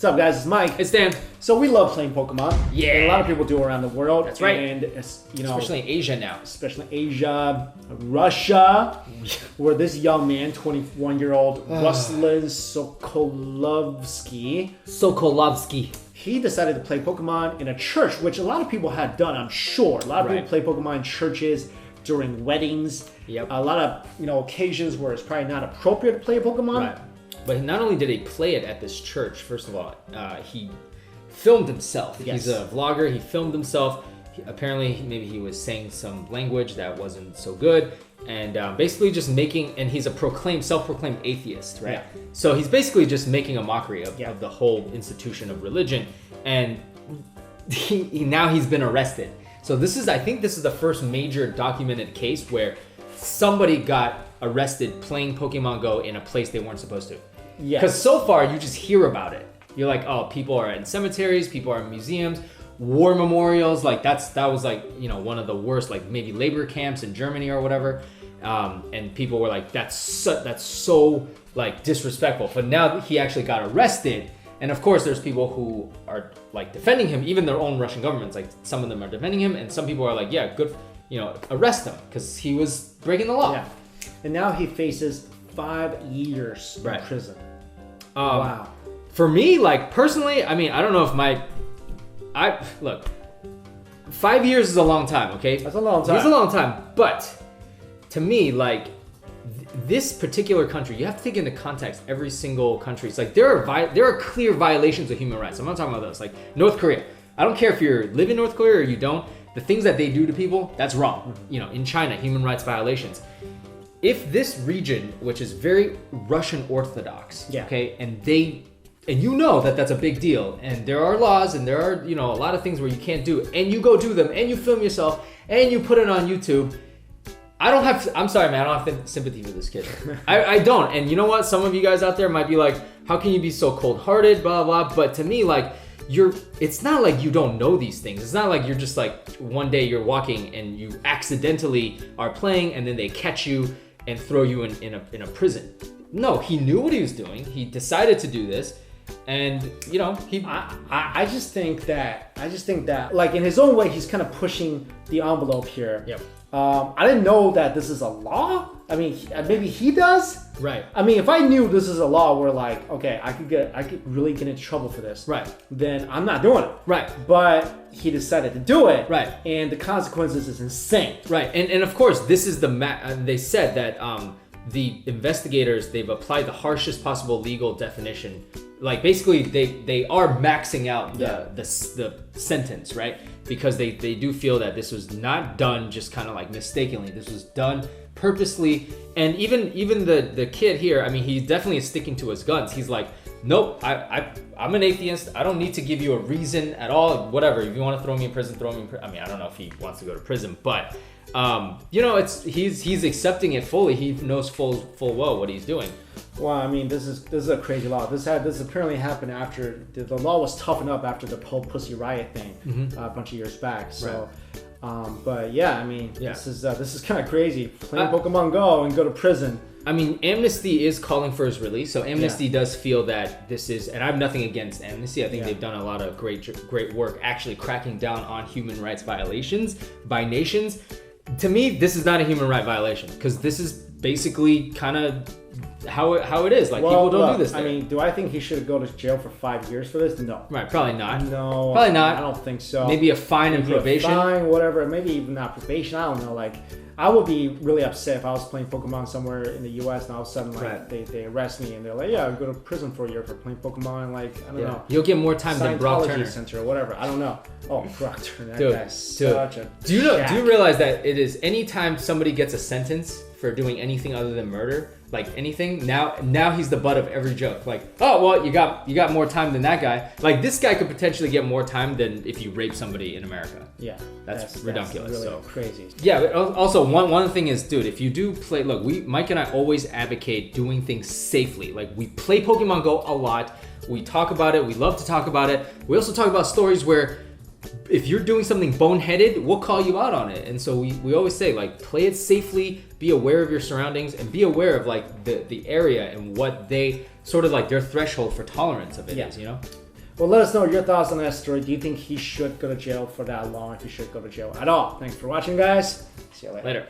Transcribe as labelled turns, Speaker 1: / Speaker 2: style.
Speaker 1: What's up, guys? It's Mike.
Speaker 2: It's Dan.
Speaker 1: So we love playing Pokemon.
Speaker 2: Yeah.
Speaker 1: And a lot of people do around the world.
Speaker 2: That's right.
Speaker 1: And it's,
Speaker 2: especially in Asia now.
Speaker 1: Especially Asia, Russia, where this young man, 21-year-old Ruslan Sokolovsky, he decided to play Pokemon in a church, which a lot of people had done, I'm sure. A lot of people play Pokemon in churches during weddings.
Speaker 2: Yep.
Speaker 1: A lot of occasions where it's probably not appropriate to play Pokemon.
Speaker 2: Right. But not only did he play it at this church, first of all, he filmed himself.
Speaker 1: Yes.
Speaker 2: He's a vlogger. He filmed himself. Apparently, maybe he was saying some language that wasn't so good. And basically just making, and he's a self-proclaimed atheist, right?
Speaker 1: Yeah.
Speaker 2: So he's basically just making a mockery of the whole institution of religion. And now he's been arrested. So I think this is the first major documented case where somebody got arrested playing Pokemon Go in a place they weren't supposed to.
Speaker 1: Yes.
Speaker 2: Because so far you just hear about it. You're like, oh, people are in cemeteries, people are in museums, war memorials. Like that was like, one of the worst, like maybe labor camps in Germany or whatever. And people were like, that's so like disrespectful. But now he actually got arrested. And of course, there's people who are like defending him, even their own Russian governments. Like some of them are defending him, and some people are like, yeah, good, arrest him because he was breaking the law. Yeah.
Speaker 1: And now he faces 5 years in prison. Wow.
Speaker 2: For me, like personally, I mean, I don't know if look, 5 years is a long time, okay?
Speaker 1: That's a long time.
Speaker 2: It's a long time, but to me, like this particular country, you have to take into context every single country. It's like there are clear violations of human rights. I'm not talking about this. Like North Korea. I don't care if you live in North Korea or you don't. The things that they do to people, that's wrong. In China, human rights violations. If this region, which is very Russian Orthodox, okay, and that's a big deal, and there are laws and there are, a lot of things where you can't do, and you go do them, and you film yourself, and you put it on YouTube, I'm sorry, man, I don't have sympathy for this kid. I don't, and you know what? Some of you guys out there might be like, how can you be so cold-hearted, blah, blah, but to me, like, it's not like you don't know these things. It's not like you're just like, one day you're walking and you accidentally are playing, and then they catch you and throw you in a prison. No, he knew what he was doing. He decided to do this, and
Speaker 1: I just think that like in his own way, he's kind of pushing the envelope here.
Speaker 2: Yep.
Speaker 1: I didn't know that this is a law. I mean, maybe he does.
Speaker 2: Right.
Speaker 1: I mean, if I knew this is a law where like, okay, I could really get into trouble for this.
Speaker 2: Right.
Speaker 1: Then I'm not doing it.
Speaker 2: Right.
Speaker 1: But he decided to do it.
Speaker 2: Right.
Speaker 1: And the consequences is insane.
Speaker 2: Right. And of course, this is they said that the investigators, they've applied the harshest possible legal definition. Like basically they are maxing out the sentence, right? Because they do feel that this was not done just kind of like mistakenly. This was done purposely. And even the kid here, I mean, he definitely is sticking to his guns. He's like, nope, I'm an atheist. I don't need to give you a reason at all. Whatever. If you want to throw me in prison, throw me in prison. I mean, I don't know if he wants to go to prison, but he's accepting it fully. He knows full well what he's doing.
Speaker 1: Well, I mean, this is a crazy law. This apparently happened after the law was toughened up after the whole Pussy Riot thing a bunch of years back. So, but yeah, I mean, this is kind of crazy. Playing Pokemon Go and go to prison.
Speaker 2: I mean, Amnesty is calling for his release. So Amnesty does feel that this is, and I have nothing against Amnesty. I think they've done a lot of great work actually cracking down on human rights violations by nations. To me, this is not a human right violation because this is basically kind of how it is. Like, people don't do this there.
Speaker 1: I mean, do I think he should go to jail for 5 years for this? No.
Speaker 2: Right, probably not.
Speaker 1: No.
Speaker 2: Probably not.
Speaker 1: I don't think so.
Speaker 2: Maybe a fine and probation.
Speaker 1: Fine, whatever. Maybe even not probation. I don't know. Like, I would be really upset if I was playing Pokemon somewhere in the U.S. and all of a sudden, like, they arrest me and they're like, yeah, go to prison for a year for playing Pokemon. Like, I don't know.
Speaker 2: You'll get more time than Brock Turner.
Speaker 1: Center or whatever. I don't know. Oh, Brock Turner.
Speaker 2: Dude,
Speaker 1: that guy's such a
Speaker 2: Do you realize that it is anytime somebody gets a sentence for doing anything other than murder, like anything, now he's the butt of every joke. Like, oh, well, you got more time than that guy. Like, this guy could potentially get more time than if you rape somebody in America.
Speaker 1: Yeah.
Speaker 2: That's ridiculous.
Speaker 1: Really
Speaker 2: so
Speaker 1: crazy.
Speaker 2: Yeah, but also one thing is, dude, if you do play, look, Mike and I always advocate doing things safely. Like, we play Pokemon Go a lot. We talk about it. We love to talk about it. We also talk about stories where if you're doing something boneheaded, we'll call you out on it. And so we always say, like, play it safely, be aware of your surroundings, and be aware of like the area and what they sort of like their threshold for tolerance of it is, you know?
Speaker 1: Well, let us know your thoughts on that story. Do you think he should go to jail for that long? If he should go to jail at all? Thanks for watching, guys. See you later.